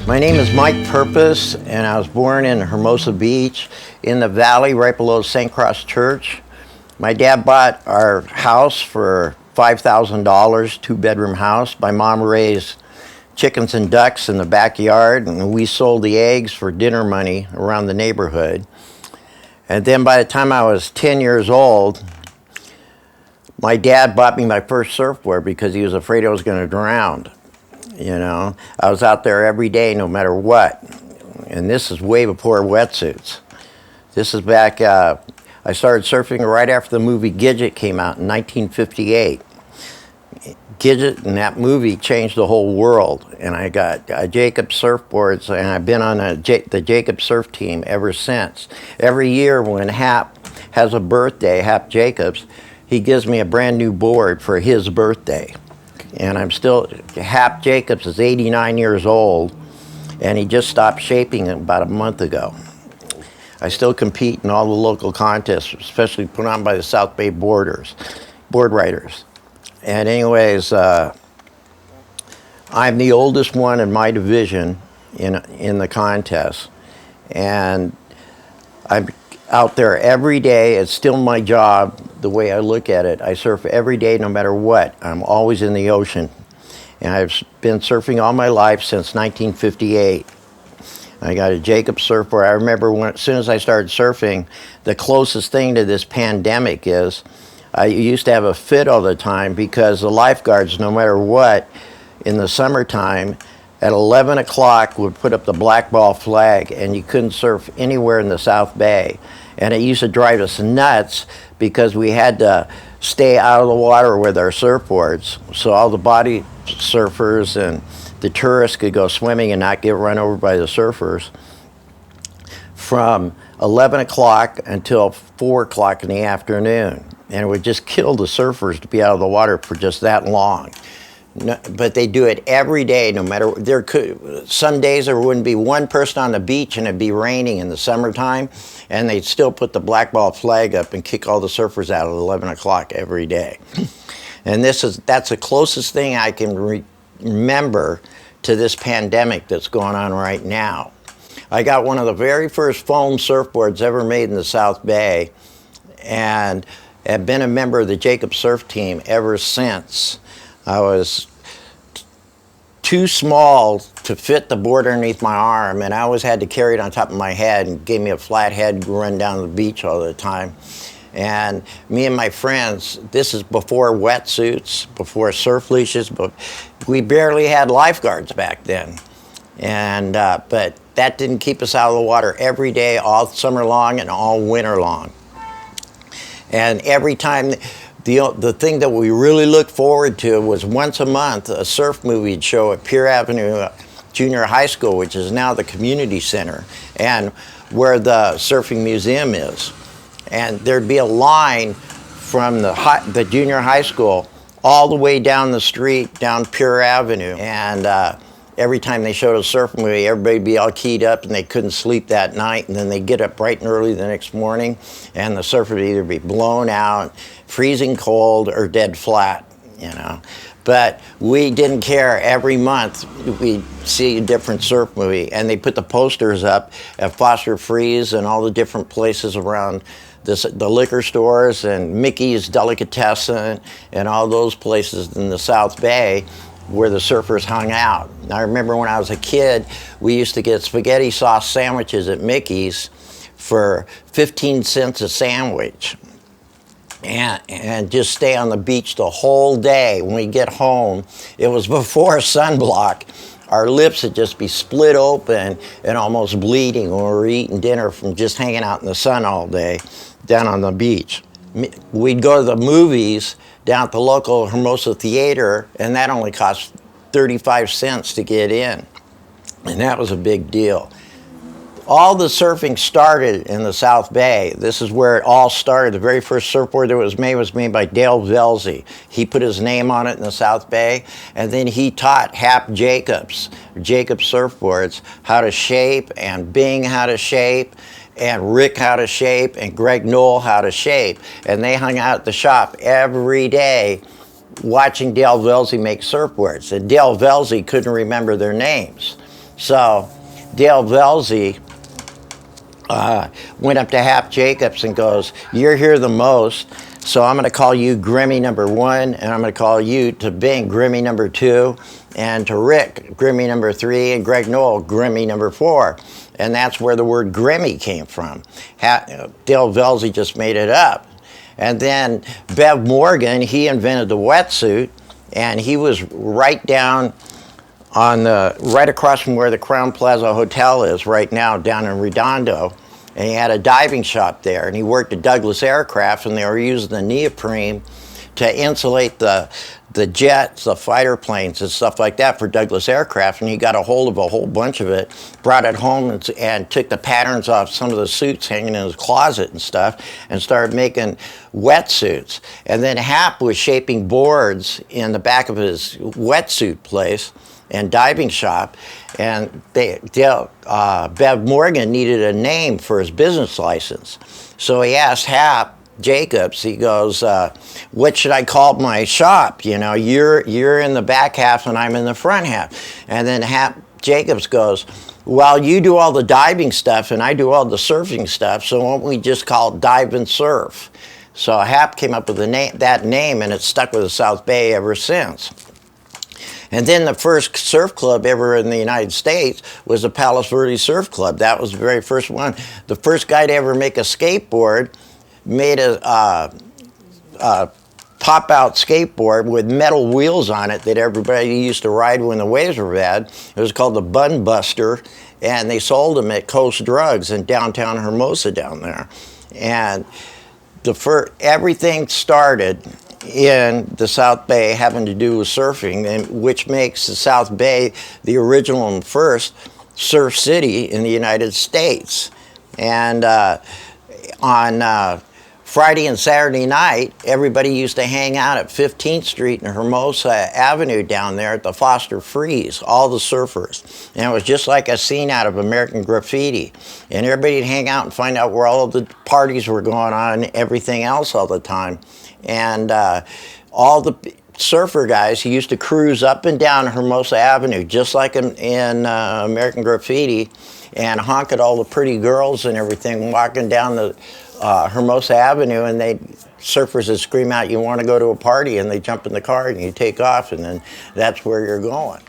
My name is Mike Purpus, and I was born in Hermosa Beach in the valley right below St. Cross Church. My dad bought our house for $5,000, two-bedroom house. My mom raised chickens and ducks in the backyard, and we sold the eggs for dinner money around the neighborhood. And then by the time I was 10 years old, my dad bought me my first surfboard because he was afraid I was going to drown. You know, I was out there every day, no matter what. And this is way before wetsuits. This is back, I started surfing right after the movie Gidget came out in 1958. Gidget and that movie changed the whole world. And I got Jacobs surfboards, and I've been on the Jacobs surf team ever since. Every year when Hap has a birthday, Hap Jacobs, he gives me a brand new board for his birthday. And I'm still, Hap Jacobs is 89 years old, and he just stopped shaping about a month ago. I still compete in all the local contests, especially put on by the South Bay board riders. And anyways, I'm the oldest one in my division in the contest. And I'm out there every day. It's still my job, the way I look at it. I surf every day, no matter what. I'm always in the ocean. And I've been surfing all my life since 1958. I got a Jacobs surfboard. I remember as soon as I started surfing, the closest thing to this pandemic is I used to have a fit all the time because the lifeguards, no matter what, in the summertime, at 11 o'clock would put up the black ball flag, and you couldn't surf anywhere in the South Bay. And it used to drive us nuts because we had to stay out of the water with our surfboards so all the body surfers and the tourists could go swimming and not get run over by the surfers from 11 o'clock until 4 o'clock in the afternoon. And it would just kill the surfers to be out of the water for just that long. No, but they do it every day, no matter, some days there wouldn't be one person on the beach and it'd be raining in the summertime, and they'd still put the black ball flag up and kick all the surfers out at 11 o'clock every day. And that's the closest thing I can remember to this pandemic that's going on right now. I got one of the very first foam surfboards ever made in the South Bay, and have been a member of the Jacobs surf team ever since. I was too small to fit the board underneath my arm, and I always had to carry it on top of my head, and gave me a flat head to run down the beach all the time. And me and my friends, this is before wetsuits, before surf leashes, but we barely had lifeguards back then. And but that didn't keep us out of the water every day, all summer long and all winter long. And every time, the thing that we really looked forward to was once a month, a surf movie would show at Pier Avenue Junior High School, which is now the community center, and where the surfing museum is. And there'd be a line from the junior high school all the way down the street, down Pier Avenue. And every time they showed a surf movie, everybody'd be all keyed up and they couldn't sleep that night. And then they'd get up bright and early the next morning, and the surf would either be blown out, freezing cold, or dead flat, you know. But we didn't care. Every month we'd see a different surf movie, and they put the posters up at Foster Freeze and all the different places around the liquor stores and Mickey's Delicatessen and all those places in the South Bay where the surfers hung out. I remember when I was a kid, we used to get spaghetti sauce sandwiches at Mickey's for 15 cents a sandwich. And just stay on the beach the whole day. When we get home, it was before sunblock. Our lips would just be split open and almost bleeding when we were eating dinner from just hanging out in the sun all day down on the beach. We'd go to the movies down at the local Hermosa Theater, and that only cost 35 cents to get in. And that was a big deal. All the surfing started in the South Bay. This is where it all started. The very first surfboard that was made by Dale Velzy. He put his name on it in the South Bay, and then he taught Hap Jacobs surfboards how to shape, and Bing how to shape, and Rick how to shape, and Greg Knoll how to shape. And they hung out at the shop every day watching Dale Velzy make surfboards. And Dale Velzy couldn't remember their names. So Dale Velzy went up to Hap Jacobs and goes, "You're here the most, so I'm going to call you Grimmy number 1, and I'm going to call you to Bing Grimmy number 2, and to Rick Grimmy number 3, and Greg Knoll Grimmy number 4." And that's where the word Grimmy came from. Dale Velzy just made it up. And then Bev Morgan, he invented the wetsuit, and he was right down on right across from where the Crown Plaza Hotel is right now, down in Redondo. And he had a diving shop there, and he worked at Douglas Aircraft, and they were using the neoprene to insulate the jets, the fighter planes and stuff like that for Douglas Aircraft. And he got a hold of a whole bunch of it, brought it home and took the patterns off some of the suits hanging in his closet and stuff, and started making wetsuits. And then Hap was shaping boards in the back of his wetsuit place and diving shop, and Bev Morgan needed a name for his business license. So he asked Hap Jacobs, he goes, "What should I call my shop? You know, you're in the back half and I'm in the front half." And then Hap Jacobs goes, "Well, you do all the diving stuff and I do all the surfing stuff, so why don't we just call it Dive and Surf?" So Hap came up with that name, and it's stuck with the South Bay ever since. And then the first surf club ever in the United States was the Palos Verdes Surf Club. That was the very first one. The first guy to ever make a skateboard made a pop-out skateboard with metal wheels on it that everybody used to ride when the waves were bad. It was called the Bun Buster, and they sold them at Coast Drugs in downtown Hermosa down there. And everything started in the South Bay having to do with surfing, and which makes the South Bay the original and first surf city in the United States. And on Friday and Saturday night, everybody used to hang out at 15th Street and Hermosa Avenue down there at the Foster Freeze, all the surfers. And it was just like a scene out of American Graffiti. And everybody'd hang out and find out where all of the parties were going on and everything else all the time. And all the surfer guys, he used to cruise up and down Hermosa Avenue, just like in American Graffiti, and honk at all the pretty girls and everything walking down the Hermosa Avenue, and surfers would scream out, "You want to go to a party?" And they jump in the car and you take off, and then that's where you're going.